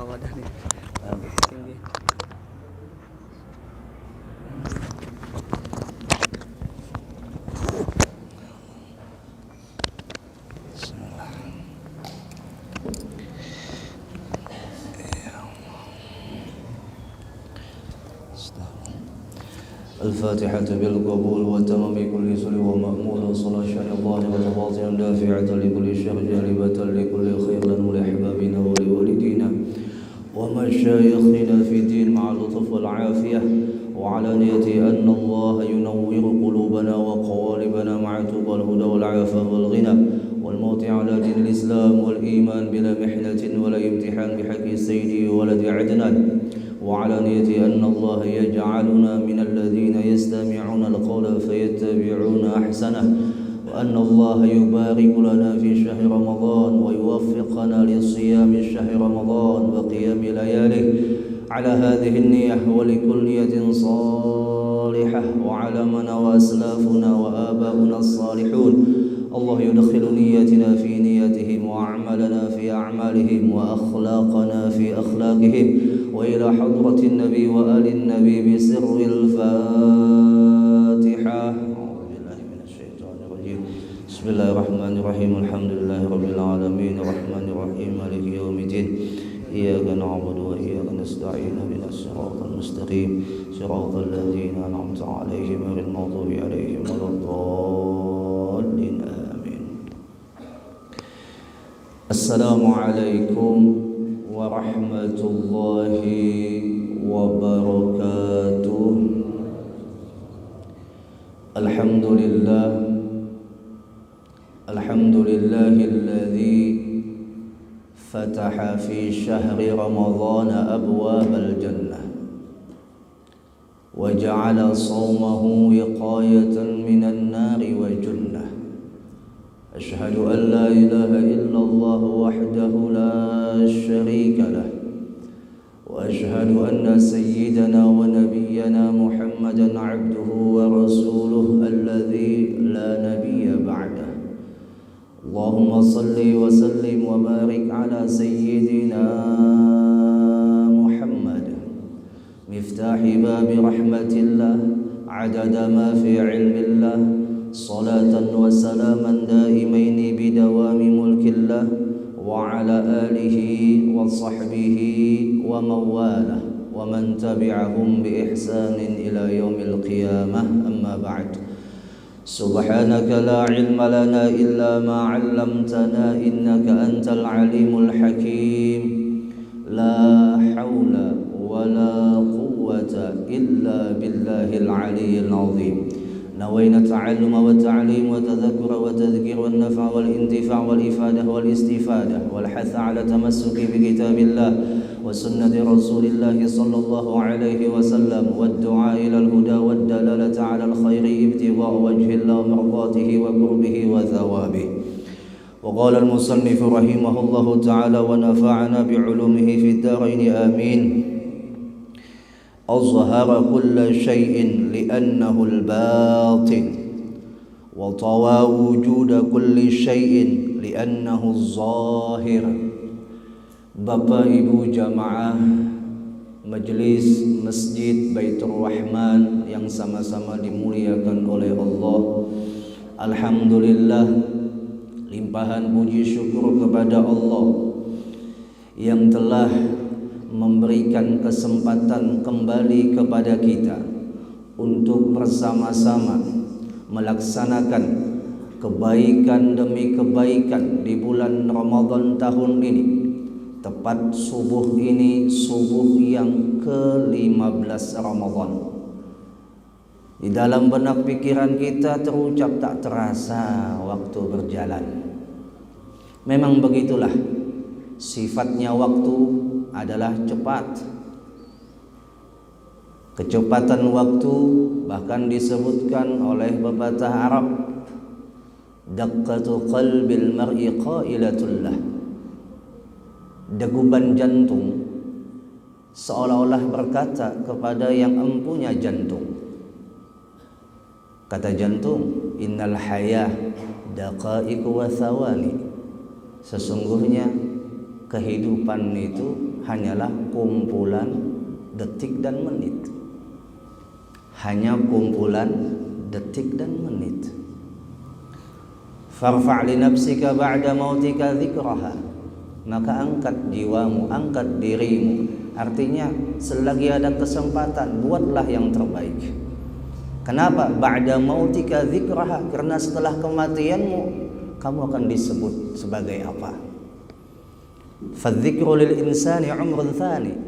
wadah nih. Tinggi. الفاتحة بالقبول وتمام كل سر ومأمول صلاة شيطان وتواضع دافعة لكل شر جالبة لكل خير ولأحبابنا ولوالدينا ومشايخنا في الدين مع اللطف والعافية وعلى نية أن الله ينور قلوبنا وقوالبنا مع تقى الهدى والعافى والغنى والموت على دين الإسلام والإيمان بلا محنة ولا امتحان بحق سيدي ولد عدنان وعلى نية أن الله يجعلنا من الذين يستمعون القول فيتبعون أحسنه وأن الله يبارك لنا في شهر رمضان ويوفقنا لصيام شهر رمضان وقيام لياله على هذه النية ولكل نية صالحة وعلى من وأسلافنا وآباؤنا الصالحون الله يدخل نيتنا في نيتهم وأعمالنا في أعمالهم وأخلاقنا في أخلاقهم وإلى حضرة النبي وآل النبي بسر الفاتحة. أعوذ بالله من الشيطان الرجيم. بسم الله الرحمن الرحيم. الحمد لله رب العالمين الرحمن الرحيم مالك يوم الدين إياك نعبد وإياك نستعين اهدنا الصراط المستقيم صراط الذين أنعمت عليهم غير المغضوب عليهم ولا الضالين آمين. السلام عليكم ورحمة الله وبركاته. الحمد لله الذي فتح في شهر رمضان أبواب الجنة وجعل صومه وقاية من النار وجنة. أشهد أن لا إله إلا الله وحده لا شريك له وأشهد أن سيدنا ونبينا محمدا عبده ورسوله الذي لا نبي بعده. اللهم صل وسلم وبارك على سيدنا محمد مفتاح باب رحمة الله عدد ما في علم الله صلاة وسلاما دائمين بدوام ملك الله وعلى آله وصحبه ومن والاه ومن تبعهم بإحسان إلى يوم القيامة. أما بعد سبحانك لا علم لنا إلا ما علمتنا إنك أنت العليم الحكيم. لا حول ولا قوة إلا بالله العلي العظيم. نوينا التعلم والتعليم وتذكر وتذكير والنفع والانتفاع والإفادة والاستفادة والحث على التمسك بكتاب الله وسنة رسول الله صلى الله عليه وسلم والدعاء إلى الهدى والدلالة على الخير ابتغاء وجه الله ومرضاته وقربه وثوابه. وقال المصنف رحمه الله تعالى ونفعنا بعلومه في الدارين آمين. أظهر كل شيء لأنه الباطن وطوى وجود كل شيء لأنه الظاهر. Bapak Ibu jamaah Majelis Masjid Baitur Rahman yang sama-sama dimuliakan oleh Allah, alhamdulillah, limpahan puji syukur kepada Allah yang telah memberikan kesempatan kembali kepada kita untuk bersama-sama melaksanakan kebaikan demi kebaikan di bulan Ramadan tahun ini. Tepat subuh ini, subuh yang ke-15 Ramadan. Di dalam benak pikiran kita terucap tak terasa waktu berjalan. Memang begitulah sifatnya waktu adalah cepat. Kecepatan waktu bahkan disebutkan oleh pepatah Arab, daqqatu qalbil mar'i qailatullah. Deguban jantung seolah-olah berkata kepada yang empunya jantung. Kata jantung, innal hayah daqaiq wa thawani. Sesungguhnya kehidupan itu hanyalah kumpulan detik dan menit. Hanya kumpulan detik dan menit. Farfa' li nafsika ba'da mautika dzikraha. Maka angkat jiwamu, angkat dirimu. Artinya selagi ada kesempatan, buatlah yang terbaik. Kenapa? Ba'da mautika dzikraha, karena setelah kematianmu kamu akan disebut sebagai apa? Fadzikru lil insani umrun tsani.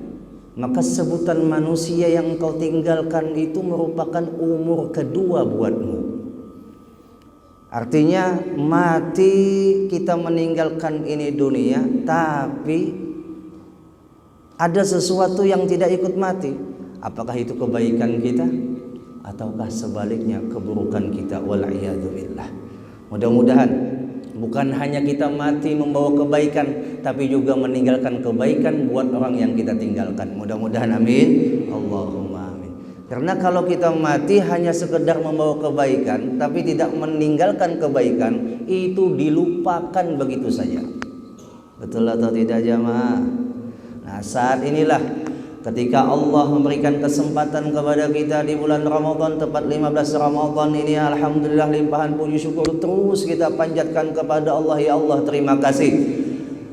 Maka sebutan manusia yang kau tinggalkan itu merupakan umur kedua buatmu. Artinya mati, kita meninggalkan ini dunia, tapi ada sesuatu yang tidak ikut mati. Apakah itu kebaikan kita ataukah sebaliknya keburukan kita? Wal'iyadu billah. Mudah-mudahan bukan hanya kita mati membawa kebaikan, tapi juga meninggalkan kebaikan buat orang yang kita tinggalkan. Mudah-mudahan, amin. Allahumma amin. Karena kalau kita mati hanya sekedar membawa kebaikan tapi tidak meninggalkan kebaikan, itu dilupakan begitu saja. Betul atau tidak jamaah? Nah, saat inilah ketika Allah memberikan kesempatan kepada kita di bulan Ramadan, tepat 15 Ramadan ini, alhamdulillah limpahan puji syukur terus kita panjatkan kepada Allah. Ya Allah, terima kasih.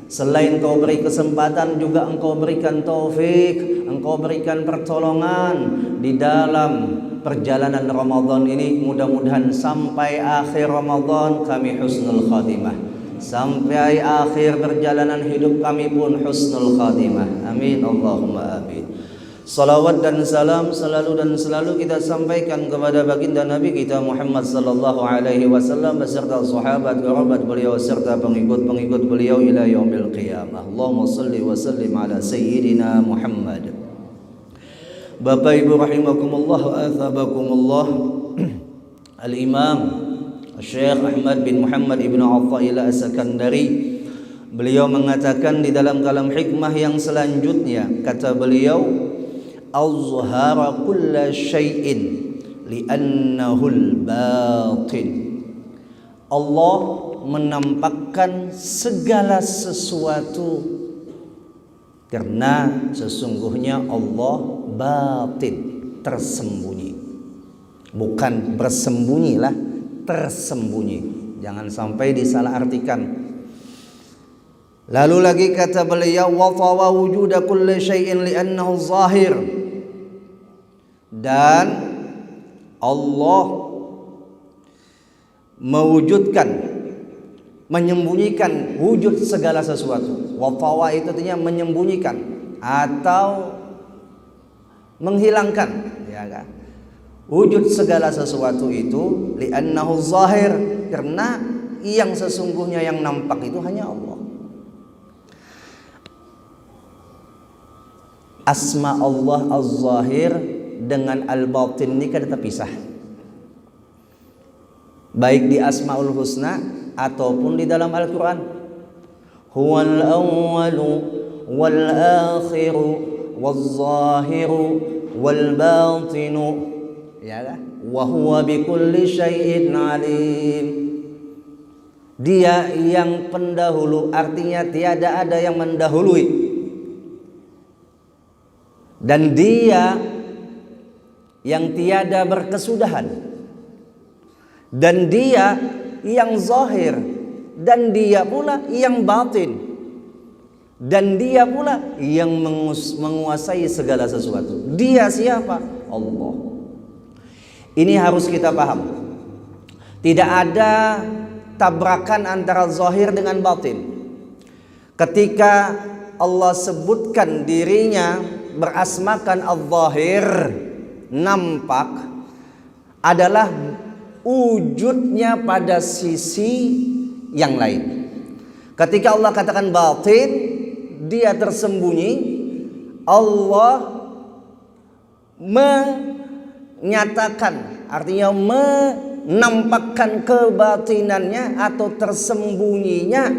Selain Engkau beri kesempatan, juga Engkau berikan taufik, Engkau berikan pertolongan di dalam perjalanan Ramadan ini. Mudah-mudahan sampai akhir Ramadan kami husnul khatimah, sampai akhir perjalanan hidup kami pun husnul khatimah. Amin Allahumma amin. Salawat dan salam selalu kita sampaikan kepada baginda Nabi kita Muhammad sallallahu alaihi wasallam beserta sahabat kerabat beliau serta pengikut-pengikut beliau ila yaumil qiyamah. Allahumma shalli wa sallim ala sayyidina Muhammad. Bapak Ibu rahimakumullah wa athabakumullah. Al-Imam Syekh Ahmad bin Muhammad ibn Athaillah As-Sakandari, beliau mengatakan di dalam kalam hikmah yang selanjutnya, kata beliau, azhara kulla syai'in li'annahul batin. Allah menampakkan segala sesuatu karena sesungguhnya Allah batin, tersembunyi. Bukan bersembunyilah, tersembunyi. Jangan sampai disalahartikan. Lalu lagi kata beliau, wa tawa wujuda kulli syai'in li'annahu zahir. Dan Allah mewujudkan, menyembunyikan wujud segala sesuatu. Wa tawa itu artinya menyembunyikan atau menghilangkan, ya kan? Wujud segala sesuatu itu li'annahu zahir, karena yang sesungguhnya yang nampak itu hanya Allah. Asma Allah az-zahir dengan al-batin ini kan terpisah, baik di Asmaul Husna ataupun di dalam Al-Quran. Huwal awwalu wal akhiru wal zahiru wal batinu, ya kan? Wa huwa bikulli syai'in alim. Dia yang pendahulu, artinya tiada ada yang mendahului. Dan dia yang tiada berkesudahan. Dan dia yang zahir. Dan dia pula yang batin. Dan dia pula yang menguasai segala sesuatu. Dia siapa? Allah. Ini harus kita paham. Tidak ada tabrakan antara zahir dengan batin. Ketika Allah sebutkan dirinya berasmakan al-zahir, nampak, adalah wujudnya pada sisi yang lain. Ketika Allah katakan batin, dia tersembunyi. Allah menyatakan, artinya menampakkan kebatinannya atau tersembunyinya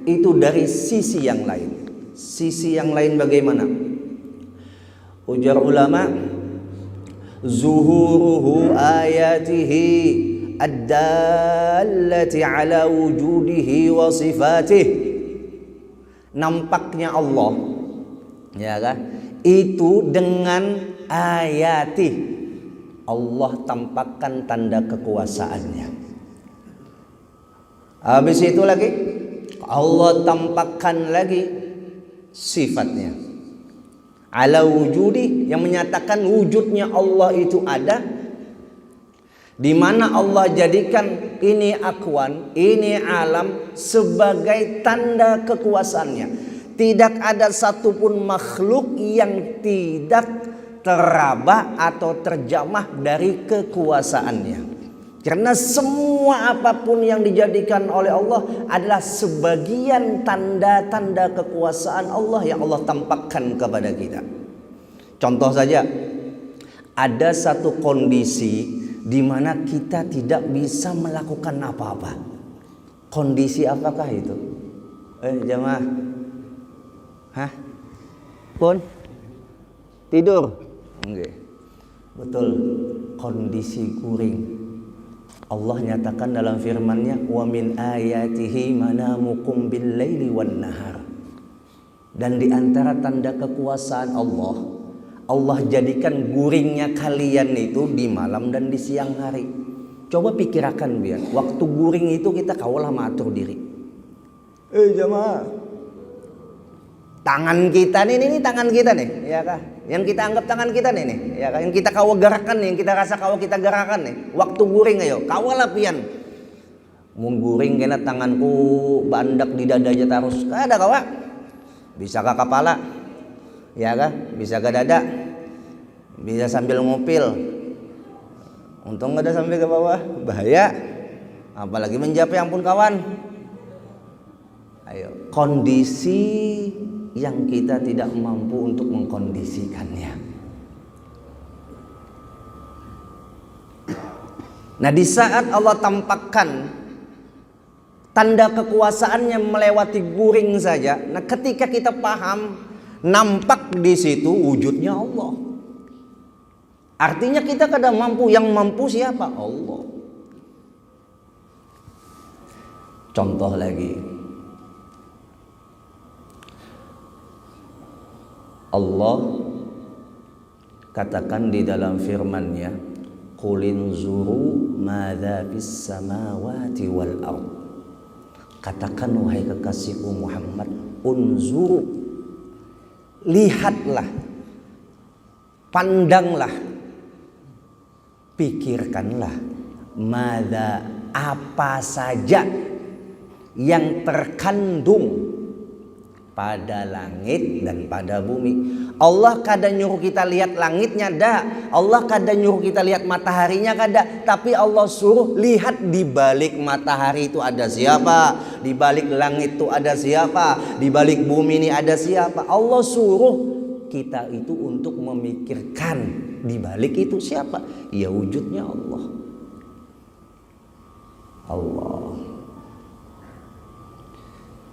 itu dari sisi yang lain. Sisi yang lain bagaimana? Ujar ulama, zuhuruhu ayatihi ad-dallati ala wujudihi wa sifatih. nampaknya Allah, ya kan? Itu dengan ayati, Allah tampakkan tanda kekuasaannya. Habis itu lagi Allah tampakkan lagi sifatnya. Ala wujudi, yang menyatakan wujudnya Allah itu ada, di mana Allah jadikan ini akwan, ini alam sebagai tanda kekuasaannya. Tidak ada satupun makhluk yang tidak teraba atau terjamah dari kekuasaannya. Karena semua apapun yang dijadikan oleh Allah adalah sebagian tanda-tanda kekuasaan Allah yang Allah tampakkan kepada kita. Contoh saja, ada satu kondisi di mana kita tidak bisa melakukan apa-apa. Kondisi apakah itu? Jamaah? Hah? Pun? Tidur? Enggak. Betul. Kondisi guring. Allah nyatakan dalam firman-Nya, wa min ayatihi manamukum bil laili wan nahar. Dan di antara tanda kekuasaan Allah, Allah jadikan guringnya kalian itu di malam dan di siang hari. Coba pikirkan biar waktu guring itu kita kaulah mengatur diri. Jamaah, tangan kita nih tangan kita nih, ya kah? Yang kita anggap tangan kita nih, ya kah? Yang kita kawa gerakan nih, yang kita rasa kawa kita gerakan nih. Waktu guring ayo, kawalah pian. Mun guring kena tanganku bandak di dada aja terus. Ada kawa? Bisa ke kepala, ya kah? Bisa ke dada, bisa sambil ngupil. Untung nggak ada sampai ke bawah, bahaya. Apalagi menjapai, ampun kawan. Ayo, kondisi yang kita tidak mampu untuk mengkondisikannya. Nah, di saat Allah tampakkan tanda kekuasaannya melewati guring saja, nah ketika kita paham, nampak di situ wujudnya Allah. Artinya kita kadang mampu, yang mampu siapa? Allah. Contoh lagi, Allah katakan di dalam firman-Nya, qulin zuru madza fis samawati wal ard. Katakan wahai kekasihku Muhammad, unzuru, lihatlah, pandanglah, pikirkanlah, madza, apa saja yang terkandung pada langit dan pada bumi. Allah kadang nyuruh kita lihat langitnya, dah. Allah kadang nyuruh kita lihat mataharinya, kada. Tapi Allah suruh lihat di balik matahari itu ada siapa, di balik langit itu ada siapa, di balik bumi ini ada siapa. Allah suruh kita itu untuk memikirkan di balik itu siapa? Ya wujudnya Allah. Allah.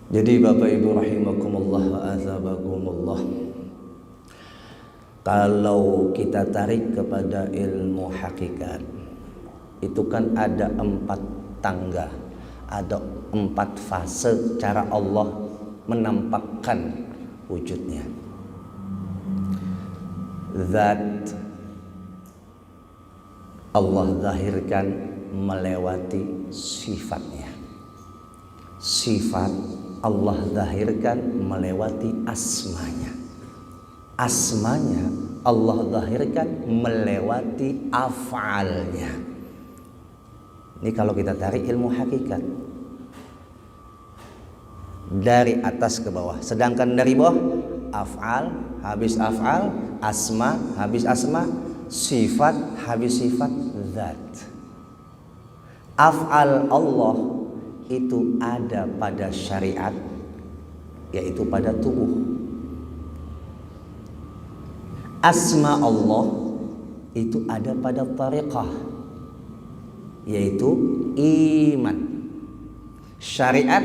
Jadi Bapak Ibu rahimakumullah wa azabakumullah, kalau kita tarik kepada ilmu hakikat, itu kan ada 4 tangga, ada 4 fase cara Allah menampakkan wujudnya. Zat Allah zahirkan melewati sifatnya. Sifat Allah zahirkan melewati asmanya. Asmanya Allah zahirkan melewati af'alnya. Ini kalau kita tarik ilmu hakikat dari atas ke bawah. Sedangkan dari bawah, af'al, habis af'al, asma, habis asma, sifat, habis sifat, zat. Af'al Allah itu ada pada syariat, yaitu pada tubuh. Asma Allah itu ada pada tariqah, yaitu iman. Syariat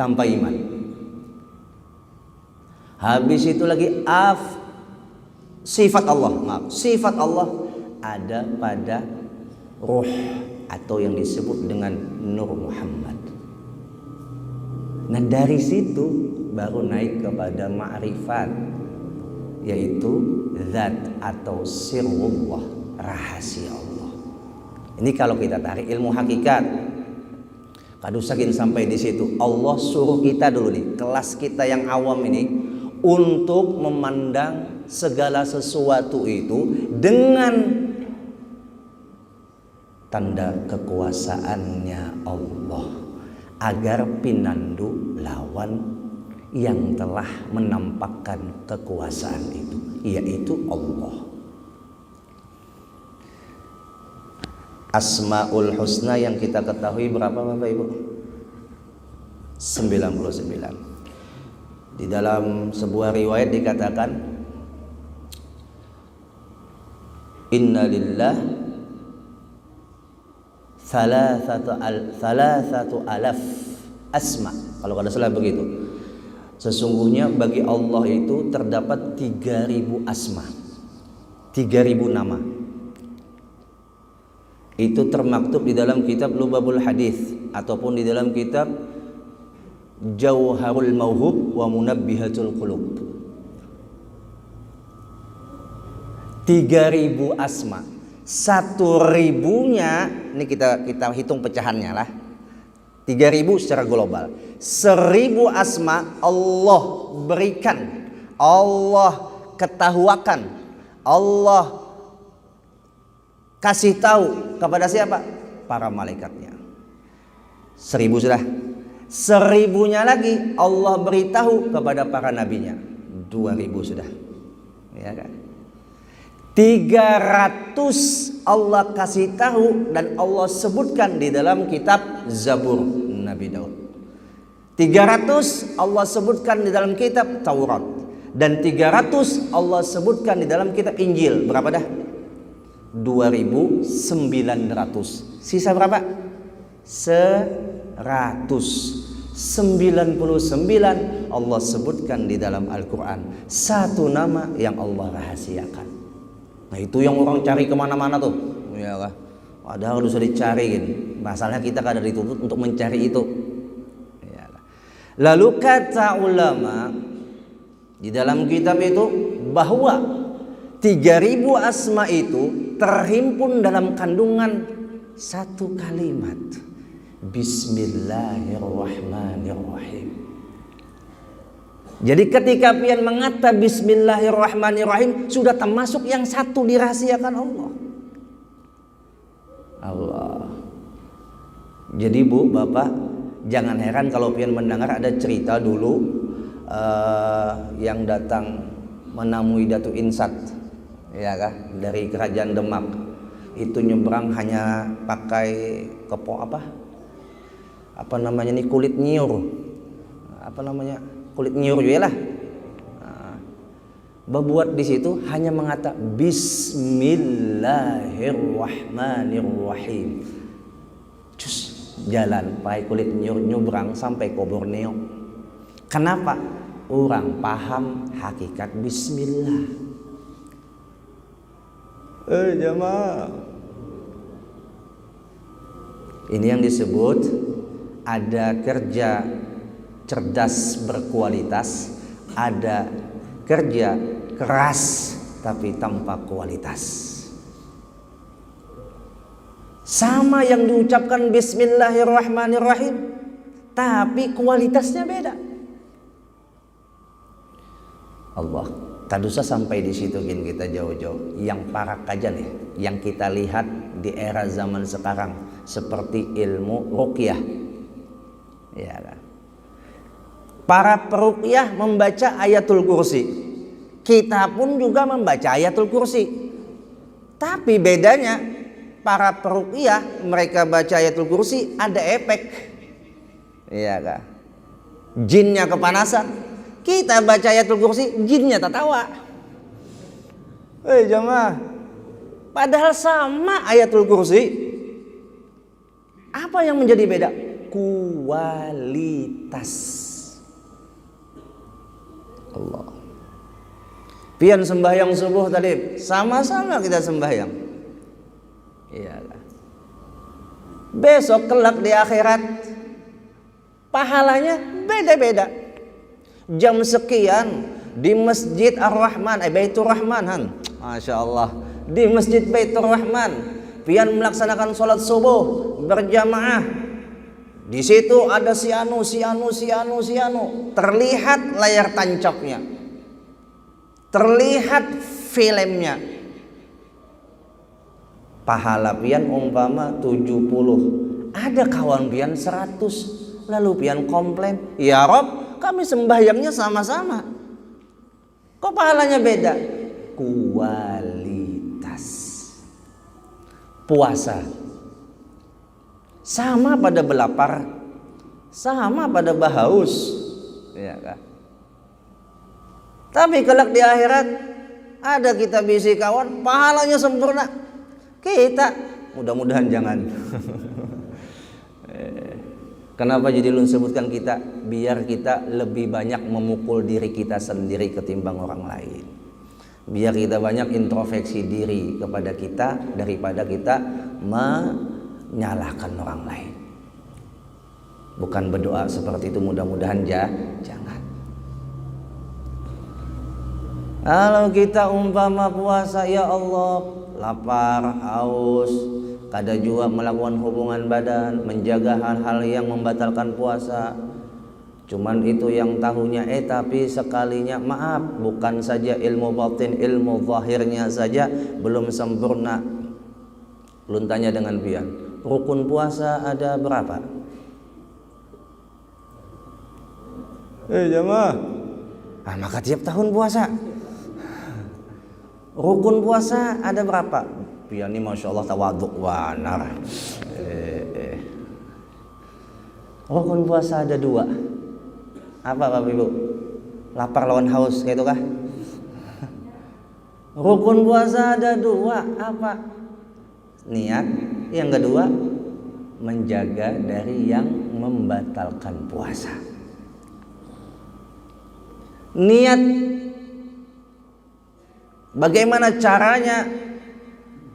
tanpa iman. Habis itu lagi sifat Allah, sifat Allah ada pada ruh atau yang disebut dengan Nur Muhammad. Nah dari situ baru naik kepada ma'rifat, yaitu zat atau sirrullah, rahasia Allah. Ini kalau kita tarik ilmu hakikat. Kadusakin sampai di situ, Allah suruh kita dulu nih, kelas kita yang awam ini, untuk memandang segala sesuatu itu dengan tanda kekuasaannya Allah, agar pinandu lawan yang telah menampakkan kekuasaan itu, yaitu Allah. Asmaul Husna yang kita ketahui berapa Bapak Ibu? 99. Di dalam sebuah riwayat dikatakan, Inna lillah thalathatu alaf asma. Kalau kada salah begitu. Sesungguhnya bagi Allah itu terdapat 3000 asma, 3000 nama. Itu termaktub di dalam kitab Lubabul Hadis ataupun di dalam kitab Jauharul Mauhub wa Munabbihatul Qulub. 3000 asma. 1000-nya ini kita hitung pecahannya lah. 3000 secara global. 1000 asma Allah berikan, Allah ketahuakan, Allah kasih tahu kepada siapa? Para malaikatnya. 1000 sudah. 1000-nya lagi Allah beritahu kepada para nabinya. 2000 sudah. Ya kan? 300 Allah kasih tahu dan Allah sebutkan di dalam kitab Zabur Nabi Daud. 300 Allah sebutkan di dalam kitab Taurat. Dan 300 Allah sebutkan di dalam kitab Injil. Berapa dah? 2900. Sisa berapa? 100. 99 Allah sebutkan di dalam Al-Quran. Satu nama yang Allah rahasiakan. Nah itu yang orang cari kemana-mana tuh, ya kan? Padahal harus dicari gini. Masalahnya kita kadang dituntut untuk mencari itu. Ya kan? Lalu kata ulama di dalam kitab itu bahwa 3000 asma itu terhimpun dalam kandungan satu kalimat, Bismillahirrahmanirrahim. Jadi ketika pian mengata Bismillahirrahmanirrahim, sudah termasuk yang satu dirahasiakan Allah. Allah. Jadi Bu, Bapak, jangan heran kalau pian mendengar ada cerita dulu yang datang menemui Datu Insat, ya kan, dari kerajaan Demak. Itu nyebrang hanya pakai apa namanya nih, kulit nyiur, kulit nyiur juga lah. Berbuat di situ hanya mengata Bismillahirrahmanirrahim. Cus, jalan pakai kulit nyiur nyebrang sampai ke Borneo. Kenapa? Orang paham hakikat Bismillah. Jamaah, ini yang disebut ada kerja cerdas berkualitas, ada kerja keras tapi tanpa kualitas. Sama yang diucapkan Bismillahirrahmanirrahim, tapi kualitasnya beda. Allah, tak usah sampai di situ gin kita jauh-jauh. Yang para kajian nih, yang kita lihat di era zaman sekarang seperti ilmu ruqyah, ya kan? Para peruqyah membaca ayatul kursi. Kita pun juga membaca ayatul kursi. Tapi bedanya para peruqyah mereka baca ayatul kursi ada efek, ya kan? Jinnya kepanasan. Kita baca ayatul kursi, jinnya tertawa. Jamaah, padahal sama ayatul kursi. Apa yang menjadi beda? Kualitas. Allah. Pian sembahyang subuh tadi, sama-sama kita sembahyang. Iyalah. Besok kelak di akhirat pahalanya beda-beda. jam sekian di Masjid Ar-Rahman, Baitur Rahman han. Masya Allah, di Masjid Baitur Rahman pian melaksanakan sholat subuh berjamaah. Di situ ada si anu. Terlihat layar tancapnya, terlihat filmnya. Pahala pian umpama 70, ada kawan pian 100, lalu pian komplain, ya Rob, kami sembahyangnya sama-sama, kok pahalanya beda? Kualitas puasa sama pada belapar, sama pada bahaus, ya kan? Tapi kelak di akhirat ada kita bisi kawan pahalanya sempurna, kita mudah-mudahan jangan. Kenapa jadi lu sebutkan kita? Biar kita lebih banyak memukul diri kita sendiri ketimbang orang lain. Biar kita banyak introspeksi diri kepada kita daripada kita menyalahkan orang lain. Bukan berdoa seperti itu, mudah-mudahan jangan. Kalau kita umpama puasa, ya Allah, lapar, haus, kada juga melakukan hubungan badan, menjaga hal-hal yang membatalkan puasa. Cuman itu yang tahunya, tapi sekalinya maaf, bukan saja ilmu batin, ilmu zahirnya saja belum sempurna. Lu tanya dengan pian, rukun puasa ada berapa? Jamaah, maka tiap tahun puasa. Rukun puasa ada berapa? Pian ini masya Allah tawaduk wanar. Rukun puasa ada 2. Apa Bapak Ibu? Lapar lawan haus, gitu kah? Rukun puasa ada 2. Apa? Niat. Yang kedua, menjaga dari yang membatalkan puasa. Niat. Bagaimana caranya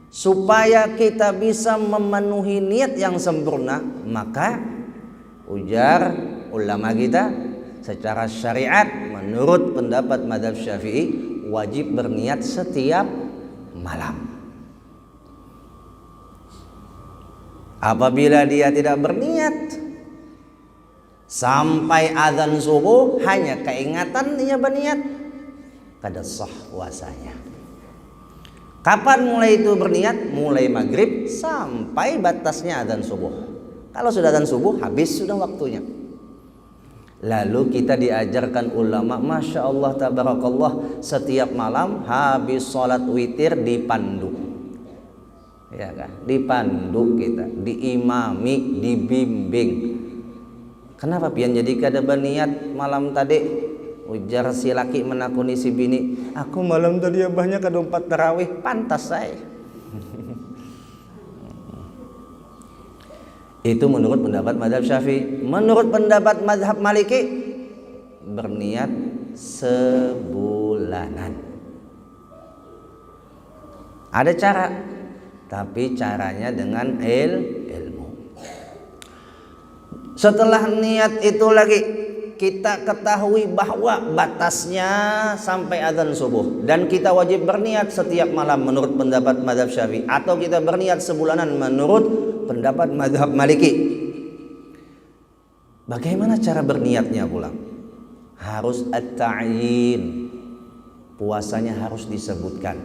supaya kita bisa memenuhi niat yang sempurna? Maka ujar ulama kita, secara syariat menurut pendapat mazhab Syafi'i wajib berniat setiap malam. Apabila dia tidak berniat sampai azan subuh, hanya keingatan dia berniat, kada sah puasanya. Kapan mulai itu berniat? Mulai maghrib sampai batasnya azan subuh. Kalau sudah azan subuh, habis sudah waktunya. Lalu kita diajarkan ulama, masya Allah tabarakallah, setiap malam habis sholat witir dipandu, ya kan? Dipandu kita, diimami, dibimbing. Kenapa pian jadi kada berniat malam tadi? Ujar si laki menakuni si bini, aku malam tadi abahnya kada 4 tarawih, pantas saya. Itu menurut pendapat mazhab Syafi'i. Menurut pendapat mazhab Maliki, berniat sebulanan. Ada cara, tapi caranya dengan ilmu. Setelah niat itu lagi, kita ketahui bahwa batasnya sampai azan subuh, dan kita wajib berniat setiap malam menurut pendapat mazhab Syafi'i, atau kita berniat sebulanan menurut pendapat mazhab Maliki. Bagaimana cara berniatnya pula? Harus at-ta'yin. Puasanya harus disebutkan.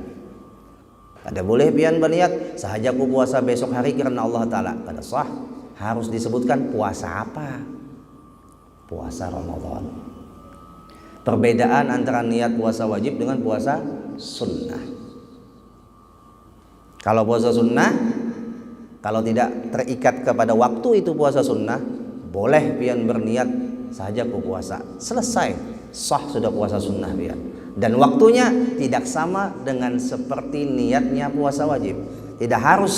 Kada boleh pian berniat sahaja aku puasa besok hari karena Allah Ta'ala. Kada sah. Harus disebutkan puasa apa? Puasa Ramadan. Perbedaan antara niat puasa wajib dengan puasa sunnah. Kalau puasa sunnah, kalau tidak terikat kepada waktu itu puasa sunnah, boleh pian berniat saja ku puasa. Selesai, sah sudah puasa sunnah pian. Dan waktunya tidak sama dengan seperti niatnya puasa wajib. Tidak harus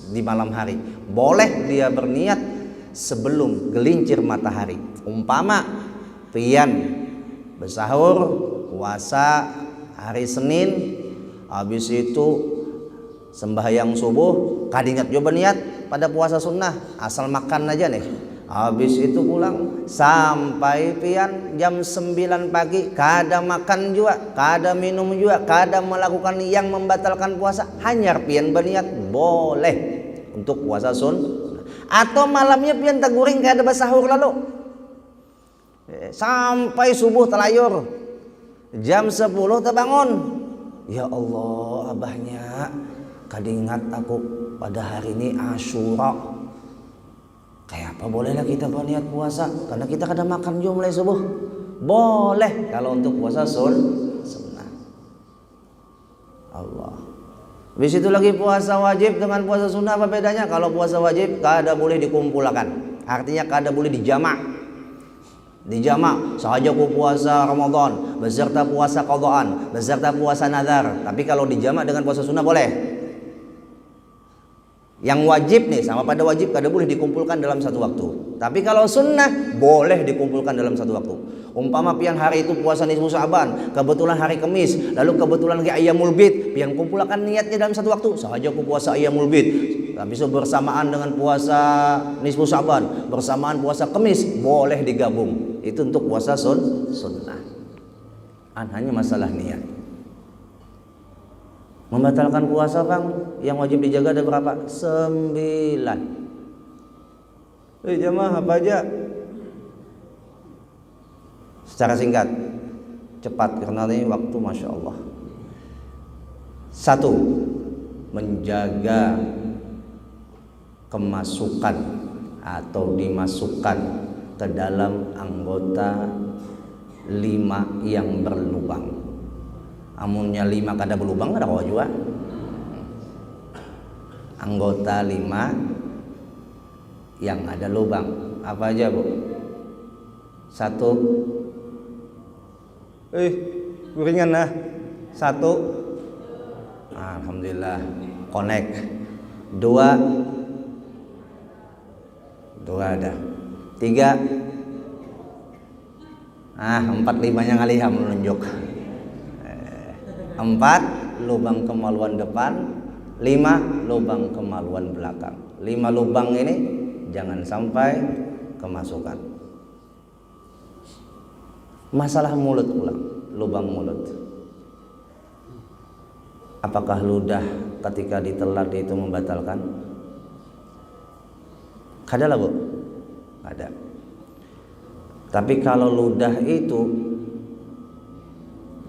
di malam hari. Boleh dia berniat sebelum gelincir matahari. Umpama pian bersahur puasa hari Senin, habis itu sembahyang subuh, kadingat juga niat pada puasa sunnah, asal makan aja nih. Habis itu pulang sampai pian jam 9 pagi kada makan juga, kada minum juga, kada melakukan yang membatalkan puasa, hanya pian berniat boleh untuk puasa atau malamnya pian taguring kada basahur lalu sampai subuh telayur jam 10 terbangun, ya Allah abahnya kadingat aku pada hari ini Asyura, kayak apa bolehlah kita berniat puasa karena kita kada makan juga mulai subuh, boleh kalau untuk puasa sunnah. Allah. Habis itu lagi puasa wajib dengan puasa sunnah apa bedanya? Kalau puasa wajib kada boleh dikumpulkan, artinya kada boleh dijamak. Dijamak sahaja ku puasa Ramadan beserta puasa qadaan beserta puasa nazar, tapi kalau dijamak dengan puasa sunnah boleh. Yang wajib nih sama pada wajib kada boleh dikumpulkan dalam satu waktu, tapi kalau sunnah boleh dikumpulkan dalam satu waktu. Umpama pian hari itu puasa nisfu Sya'ban, kebetulan hari Kamis, lalu kebetulan lagi Ayyamul Bid, pian kumpulkan niatnya dalam satu waktu. Sahaja ku puasa Ayyamul Bid, habis itu bersamaan dengan puasa nisfu Sya'ban, bersamaan puasa Kamis, boleh digabung. Itu untuk puasa sunnah. Hanya masalah niat. Membatalkan puasa bang, yang wajib dijaga ada berapa? 9. Jamaah apa aja? Secara singkat, cepat karena ini waktu masya Allah. 1. Menjaga kemasukan atau dimasukkan ke dalam anggota 5 yang berlubang. Amunnya 5 kada berlubang kada kau juga. Anggota 5 yang ada lubang apa aja bu? 1. Ringan lah. 1. Alhamdulillah connect. 2 ada. 3. 4 5-nya ngaliham menunjuk. 4 lubang kemaluan depan, 5 lubang kemaluan belakang. 5 lubang ini jangan sampai kemasukan. Masalah mulut pula, lubang mulut. Apakah ludah ketika ditelan itu membatalkan? Kada lah bu, ada. Tapi kalau ludah itu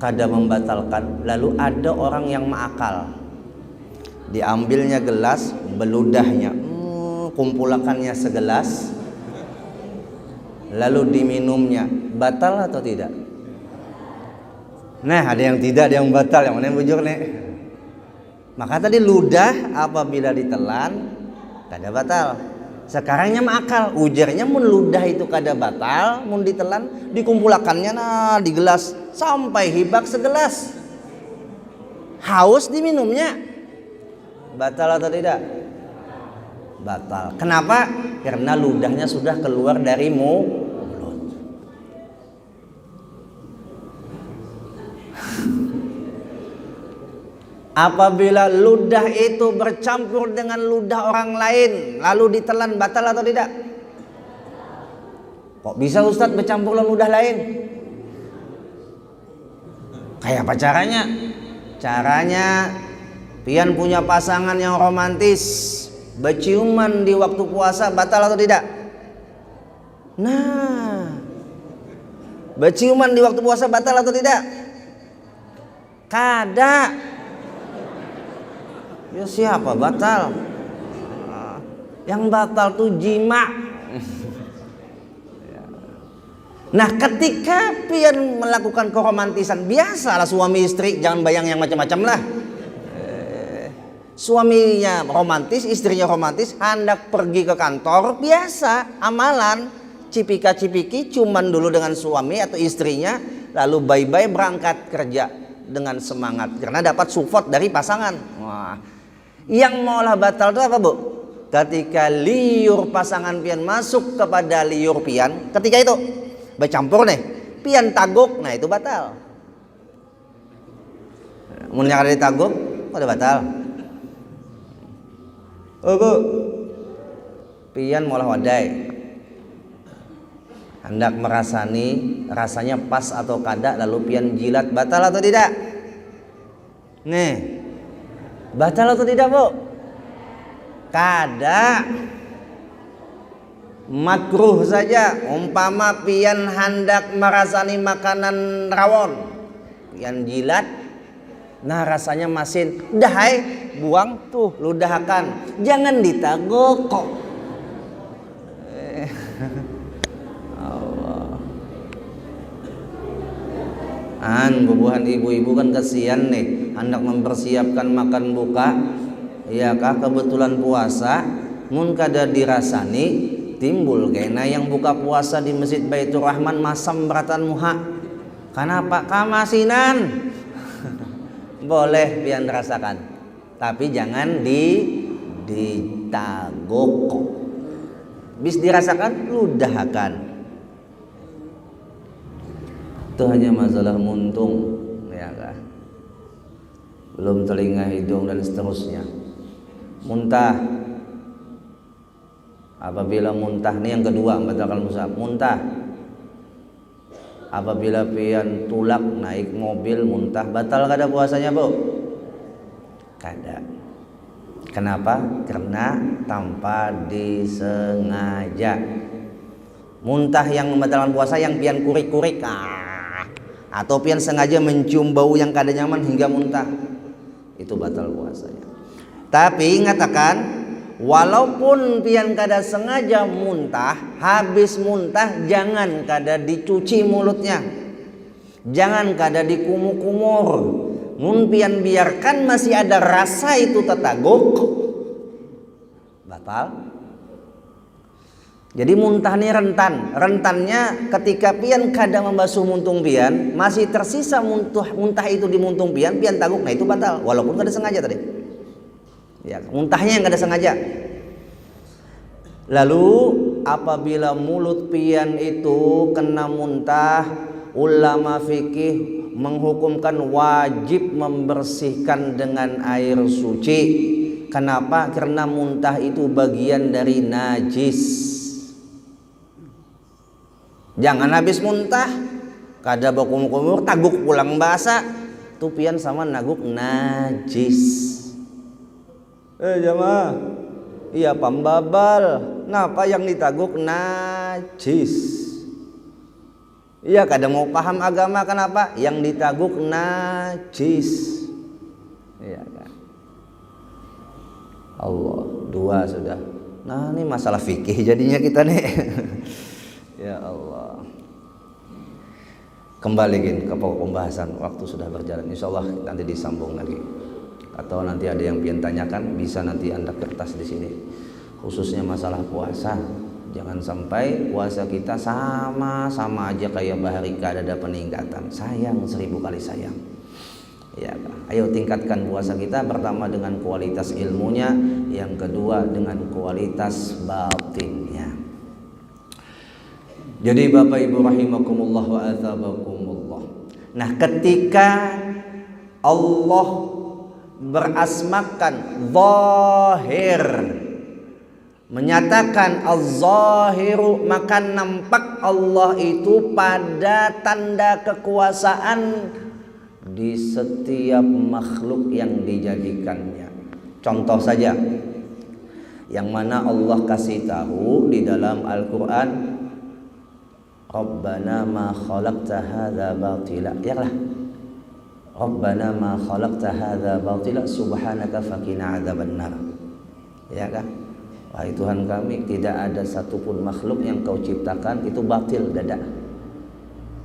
kada membatalkan, lalu ada orang yang mengakal, diambilnya gelas, beludahnya, kumpulakannya segelas, lalu diminumnya, batal atau tidak? Nah ada yang tidak, ada yang batal, yang mana yang bujur nih? Maka tadi ludah apabila ditelan kada batal. Sekarangnya mengakal, ujarnya mun ludah itu kada batal, mun ditelan dikumpulakannya di gelas sampai hibak segelas, haus diminumnya, batal atau tidak? Batal. Kenapa? Karena ludahnya sudah keluar dari mulut. Apabila ludah itu bercampur dengan ludah orang lain lalu ditelan, batal atau tidak? Kok bisa Ustadz bercampur dengan ludah lain? Kayak apa caranya? Caranya pian punya pasangan yang romantis, berciuman di waktu puasa, batal atau tidak? Nah, berciuman di waktu puasa batal atau tidak? Kada. Ya siapa batal? Yang batal tuh jima. Nah ketika pian melakukan keromantisan, biasalah suami istri, jangan bayang yang macam-macam lah. Suaminya romantis, istrinya romantis, hendak pergi ke kantor, biasa amalan cipika-cipiki, cuman dulu dengan suami atau istrinya, lalu bye-bye berangkat kerja dengan semangat karena dapat support dari pasangan. Wah, yang maulah batal itu apa bu? Ketika liur pasangan pian masuk kepada liur pian, ketika itu bercampur nih, pian taguk, nah itu batal. Mun yang ada ditaguk, udah batal. Oh bu, pian maulah wadai, hendak merasani rasanya pas atau kada lalu pian jilat, batal atau tidak? Nih, batal atau tidak bu? Kada, makruh saja. Umpama pian hendak merasani makanan rawon, pian jilat, nah rasanya masin, dahai buang tuh ludahkan, jangan ditagok kok. Bubuhan ibu-ibu kan kasihan nih, hendak mempersiapkan makan buka, ya kah kebetulan puasa, mun kada dirasani timbul kena yang buka puasa di Masjid Baitur Rahman masam beratan muha. Kenapa kamasinan? Boleh pian rasakan, tapi jangan ditagok. Bis dirasakan ludahkan. Itu hanya masalah muntung, ya kan? Belum telinga, hidung dan seterusnya. Muntah. Apabila muntah, ini yang kedua membatalkan puasa. Muntah. Apabila pian tulak naik mobil muntah, batal kada puasanya bu? Kada. Kenapa? Karena tanpa disengaja. Muntah yang membatalkan puasa yang pian kurik-kurik, atau pian sengaja mencium bau yang kada nyaman hingga muntah, itu batal puasanya. Tapi ingatakan, walaupun pian kada sengaja muntah, habis muntah jangan kada dicuci mulutnya, jangan kada dikumur-kumur. Mun pian biarkan masih ada rasa itu tetaguk, batal. Jadi muntah ini rentannya ketika pian kada membasuh muntung pian, masih tersisa muntah itu di muntung pian taguk, nah itu batal walaupun kada sengaja tadi. Ya, muntahnya yang kada sengaja. Lalu apabila mulut pian itu kena muntah, ulama fikih menghukumkan wajib membersihkan dengan air suci. Kenapa? Karena muntah itu bagian dari najis. Jangan habis muntah kada bakumur-kumur taguk pulang basah, tupian sama naguk najis. Jamaah, iya pambabal, ngapa yang ditaguk najis? Iya kada mau paham agama, kenapa yang ditaguk najis? Iya kan? Allah, dua sudah. Nah ini masalah fikih jadinya kita nih. Ya Allah. Kembaliin ke pokok pembahasan, waktu sudah berjalan. Insya Allah nanti disambung lagi. Atau nanti ada yang pian tanyakan, bisa nanti Anda kertas di sini. Khususnya masalah puasa. Jangan sampai puasa kita sama aja kayak baharika ada peningkatan. Sayang 1000 kali sayang. Ya, ayo tingkatkan puasa kita, pertama dengan kualitas ilmunya, yang kedua dengan kualitas batinnya. Jadi Bapak Ibu rahimakumullah wa athabakumullah. Nah, ketika Allah berasmakan zahir, menyatakan az-zahiru, maka nampak Allah itu pada tanda kekuasaan di setiap makhluk yang dijadikannya. Contoh saja, yang mana Allah kasih tahu di dalam Al-Quran, Rabbana ma khalaqta hadza batila. Yalah. Rabbana ma khalaqta hadza batila subhanaka faqina adzabannar. Ya kan? Wahai Tuhan kami, tidak ada satupun makhluk yang Kau ciptakan itu batil, dada.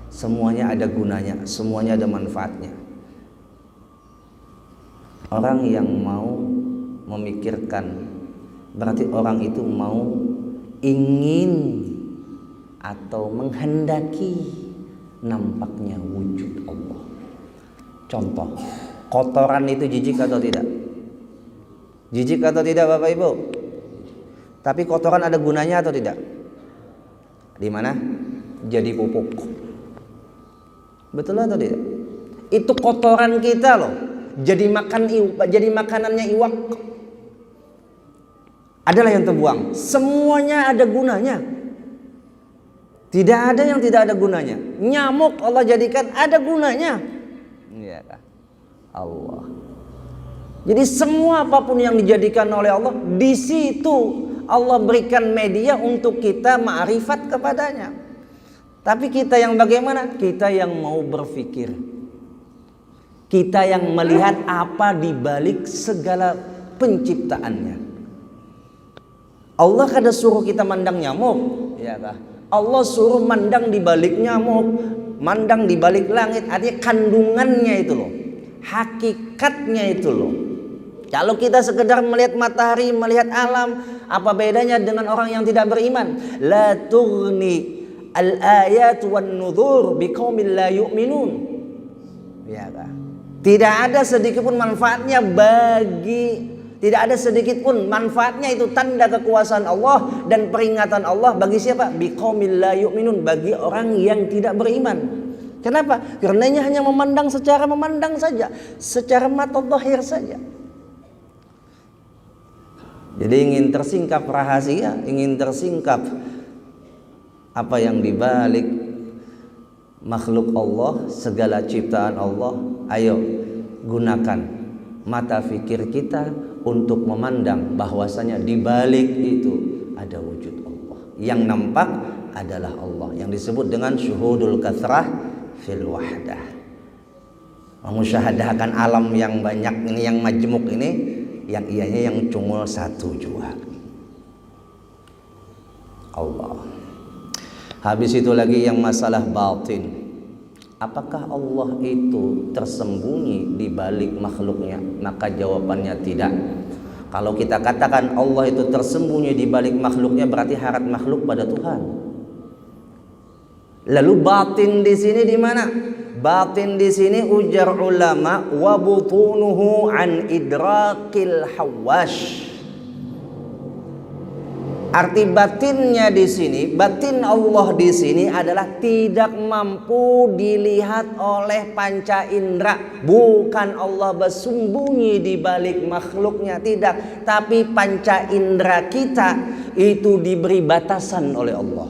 Semuanya ada gunanya, semuanya ada manfaatnya. Orang yang mau memikirkan, berarti orang itu mau ingin atau menghendaki nampaknya wujud Allah. Contoh, kotoran itu jijik atau tidak? Jijik atau tidak Bapak Ibu? Tapi kotoran ada gunanya atau tidak? Di mana? Jadi pupuk. Betul atau tidak? Itu kotoran kita loh. Jadi makanannya iwak. Adalah yang terbuang. Semuanya ada gunanya. Tidak ada yang tidak ada gunanya. Nyamuk Allah jadikan ada gunanya. Iya kan? Allah. Jadi semua apapun yang dijadikan oleh Allah, di situ Allah berikan media untuk kita ma'rifat kepadanya. Tapi kita yang bagaimana? Kita yang mau berpikir. Kita yang melihat apa di balik segala penciptaannya. Allah kada suruh kita mandang nyamuk, ya kah? Allah suruh mandang di balik nyamuk, mandang di balik langit, artinya kandungannya itu loh. Hakikatnya itu loh. Kalau kita sekedar melihat matahari, melihat alam, apa bedanya dengan orang yang tidak beriman? La tughni al-ayat wan nudhur biqaumin la yu'minun. Ya kan? Tidak ada sedikit pun manfaatnya tidak ada sedikit pun manfaatnya itu tanda kekuasaan Allah dan peringatan Allah bagi siapa? Biqaumin la yu'minun, bagi orang yang tidak beriman. Kenapa? Karenanya hanya memandang saja, secara mata zahir saja. Jadi ingin tersingkap rahasia, ingin tersingkap apa yang dibalik makhluk Allah, segala ciptaan Allah, ayo gunakan mata fikir kita untuk memandang bahwasanya dibalik itu ada wujud Allah. Yang nampak adalah Allah, yang disebut dengan syuhudul kathrah fil wahdah. Memusyahadahkan alam yang banyak ini, yang majmuk ini, yang ianya yang cungul satu jua, Allah. Habis itu lagi yang masalah batin. Apakah Allah itu tersembunyi di balik makhluknya? Maka jawabannya tidak. Kalau kita katakan Allah itu tersembunyi di balik makhluknya, berarti harap makhluk pada Tuhan. Lalu batin di sini di mana? Batin di sini ujar ulama wa butunuhu an idrakil hawash. Arti batinnya di sini, batin Allah di sini adalah tidak mampu dilihat oleh panca indera. Bukan Allah bersembunyi di balik makhluknya, tidak. Tapi panca indera kita itu diberi batasan oleh Allah.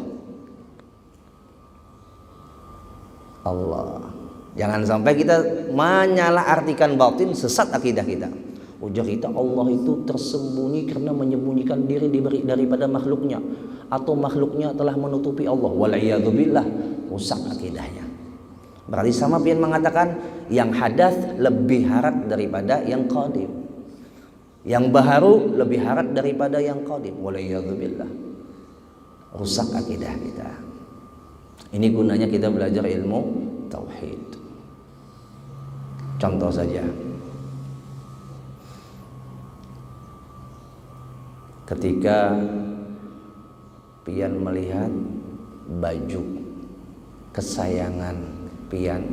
Allah. Jangan sampai kita menyalahartikan batin, sesat akidah kita. Ujar kita Allah itu tersembunyi karena menyembunyikan diri daripada makhluknya, atau makhluknya telah menutupi Allah. Waliyadzubillah, rusak akidahnya. Berarti sama pian mengatakan yang hadas lebih harat daripada yang qadim, yang baharu lebih harat daripada yang qadim. Waliyadzubillah, rusak akidah kita. Ini gunanya kita belajar ilmu tauhid. Contoh saja, ketika pian melihat baju kesayangan pian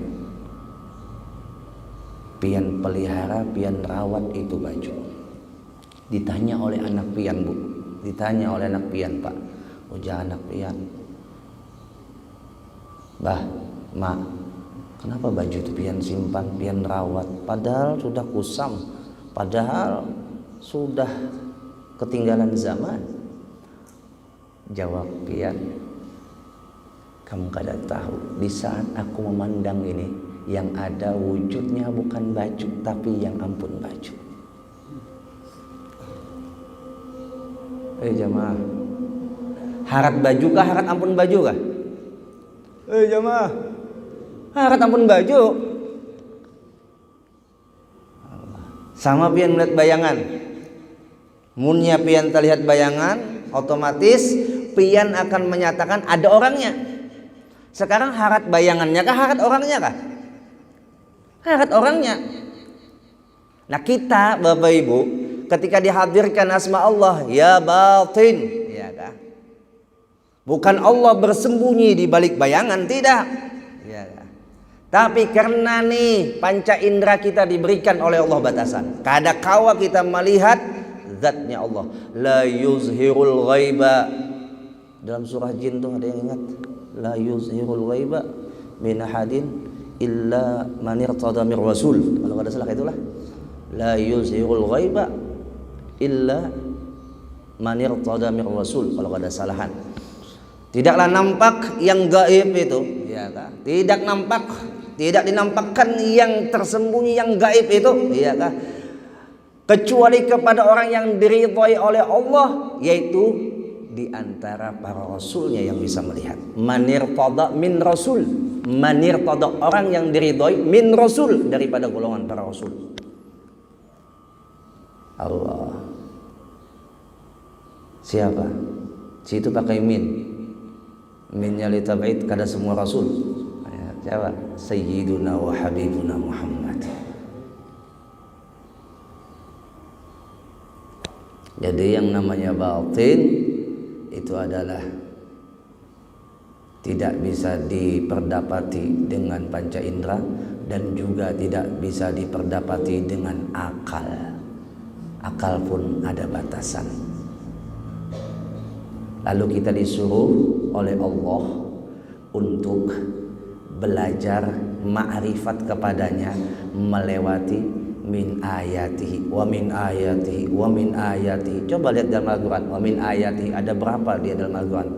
pelihara, pian rawat itu baju. Ditanya oleh anak pian, Bu. Ditanya oleh anak pian, Pak. Ujar anak pian, Bah, Mak, kenapa baju itu pian simpan, pian rawat? Padahal sudah kusam, padahal sudah ketinggalan zaman. Jawab pian, kamu kada tahu, di saat aku memandang ini, yang ada wujudnya bukan baju, tapi yang ampun baju. Jamaah, harat baju kah, harat ampun baju kah? Jamaah, harat ampun baju. Sama pian melihat bayangan. Munnya pian terlihat bayangan, otomatis pian akan menyatakan ada orangnya. Sekarang harat bayangannya kah, harat orangnya kah? Harat orangnya. Nah kita Bapak Ibu, ketika dihadirkan asma Allah, ya batin, ya kah? Bukan Allah bersembunyi di balik bayangan, tidak. Ya kah? Tapi karena nih panca indera kita diberikan oleh Allah batasan. Kada kawa kita melihat zatnya Allah. La yuzhirul ghaiba. Dalam surah Jin tuh ada yang ingat? La yuzhirul ghaiba min ahadin illa man irtada mir rasul. Kalau ada salah itulah. La yuzhirul ghaiba illa man irtada mir rasul. Kalau ada salahan. Tidaklah nampak yang gaib itu, ya kan? Tidak dinampakkan yang tersembunyi, yang gaib itu, ya kan? Kecuali kepada orang yang diridhai oleh Allah, yaitu di antara para rasulnya yang bisa melihat. Manirtada min rasul, manirtada orang yang diridhai min rasul, daripada golongan para rasul. Allah. Siapa? Situ pakai min. Minnya litab'id kada semua rasul. Siapa? Sayyiduna wa habibuna Muhammad. Jadi yang namanya batin itu adalah tidak bisa diperdapati dengan panca indera dan juga tidak bisa diperdapati dengan akal. Akal pun ada batasan. Lalu kita disuruh oleh Allah untuk belajar ma'rifat kepadanya melewati min ayatihi wa min ayatihi wa min ayatihi. Coba lihat dalam Al-Quran, wa min ayatihi ada berapa dia dalam Al-Quran?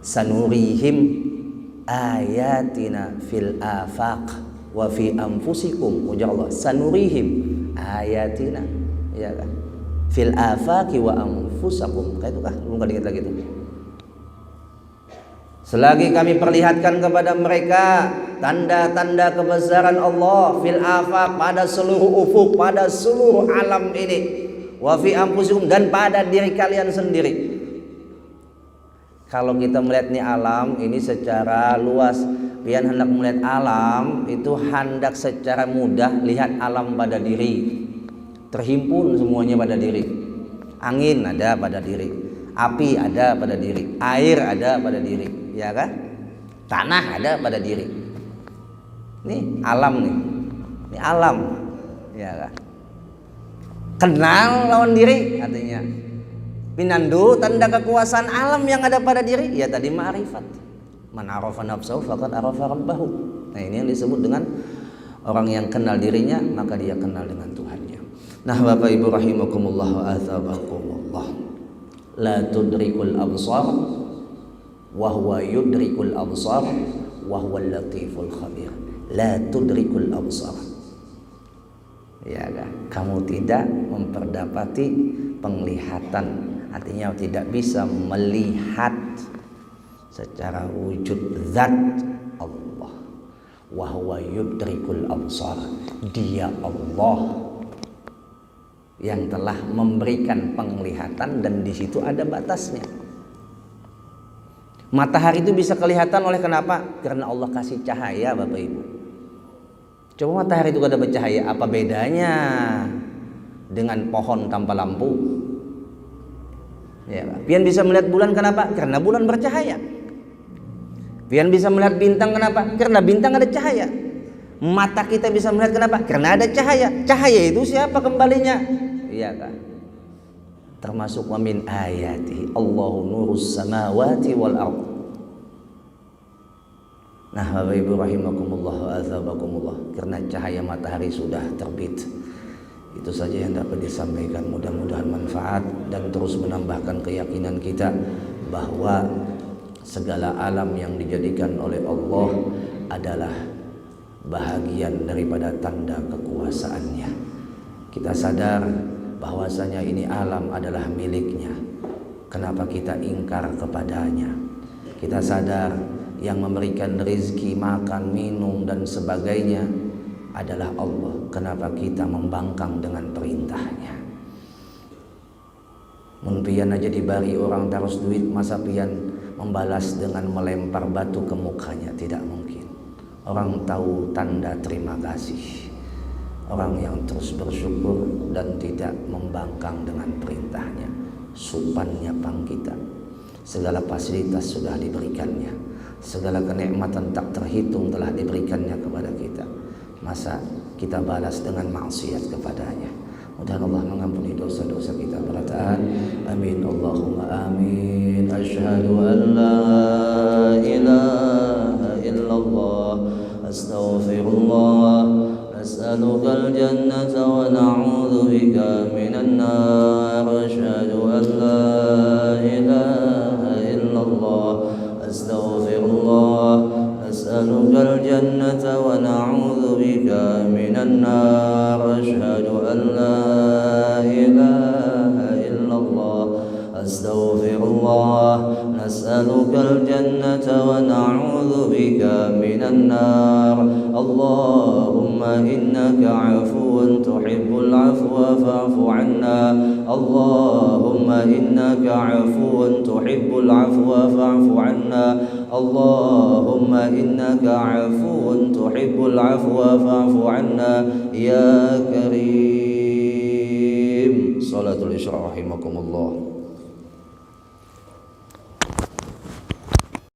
Sanurihim ayatina fil afaq wa fi anfusikum. Ujar Allah, sanurihim ayatina, ya kan? Fil afaqi wa anfusakum. Kayak itu kah? Belum ingat lagi itu. Selagi kami perlihatkan kepada mereka tanda-tanda kebesaran Allah fil afaq, pada seluruh ufuk, pada seluruh alam ini, wa fi anfusikum, dan pada diri kalian sendiri. Kalau kita melihat nih alam ini secara luas, pian hendak melihat alam itu hendak secara mudah lihat alam pada diri. Terhimpun semuanya pada diri. Angin ada pada diri, api ada pada diri, air ada pada diri, ya kan? Tanah ada pada diri. Ini alam nih. Ini alam, ya kan? Kenal lawan diri artinya. Pinandu tanda kekuasaan alam yang ada pada diri, ya tadi ma'rifat. Man arafa nafsahu faqad arafa rabbahu. Nah, ini yang disebut dengan orang yang kenal dirinya, maka dia kenal dengan Tuhannya. Nah, Bapak Ibu rahimakumullah wa athabakumullah. La tudrikul absar wa huwa yudrikul absar wa huwa latiful khabir. La tudrikul absar. Ya kan? Kamu tidak memperdapati penglihatan, artinya tidak bisa melihat secara wujud zat Allah. Wa huwa yudrikul absar. Dia Allah yang telah memberikan penglihatan, dan di situ ada batasnya. Matahari itu bisa kelihatan oleh kenapa? Karena Allah kasih cahaya, Bapak Ibu. Coba matahari itu ada bercahaya, apa bedanya dengan pohon tanpa lampu? Ya, pian bisa melihat bulan kenapa? Karena bulan bercahaya. Pian bisa melihat bintang kenapa? Karena bintang ada cahaya. Mata kita bisa melihat kenapa? Karena ada cahaya. Cahaya itu siapa kembalinya? Iya kan? Termasuk wa min ayatihi Allahu nurus samawati wal ardh. Nah, Bapak Ibu rahimakumullah wa azabakumullah, karena cahaya matahari sudah terbit. Itu saja yang dapat disampaikan. Mudah-mudahan manfaat dan terus menambahkan keyakinan kita bahwa segala alam yang dijadikan oleh Allah adalah bahagian daripada tanda kekuasaannya. Kita sadar bahwasanya ini alam adalah miliknya. Kenapa kita ingkar kepadanya? Kita sadar yang memberikan rezeki, makan, minum dan sebagainya adalah Allah. Kenapa kita membangkang dengan perintahnya? Mun pian aja dibari orang terus duit, masa pian membalas dengan melempar batu ke mukanya? Tidak mungkin. Orang tahu tanda terima kasih. Orang yang terus bersyukur dan tidak membangkang dengan perintahnya. Supannya pangkita. Segala fasilitas sudah diberikannya. Segala kenikmatan tak terhitung telah diberikannya kepada kita. Masa kita balas dengan maksiat kepadanya? Mudah-mudahan Allah mengampuni dosa-dosa kita berataan. Amin Allahumma amin. Asyhadu an la ilaha illallah, astaghfirullah, as'alukal jannata wa na'udzu bika minan nar. Asyhadu an la ilaha illallah ونعوذ بك من النار اللهم إنك عفو تحب العفو فاعف عنا اللهم إنك عفو تحب العفو فاعف عنا اللهم إنك عفو تحب العفو فاعف عنا يا كريم. صلاة الإشراق رحمكم الله.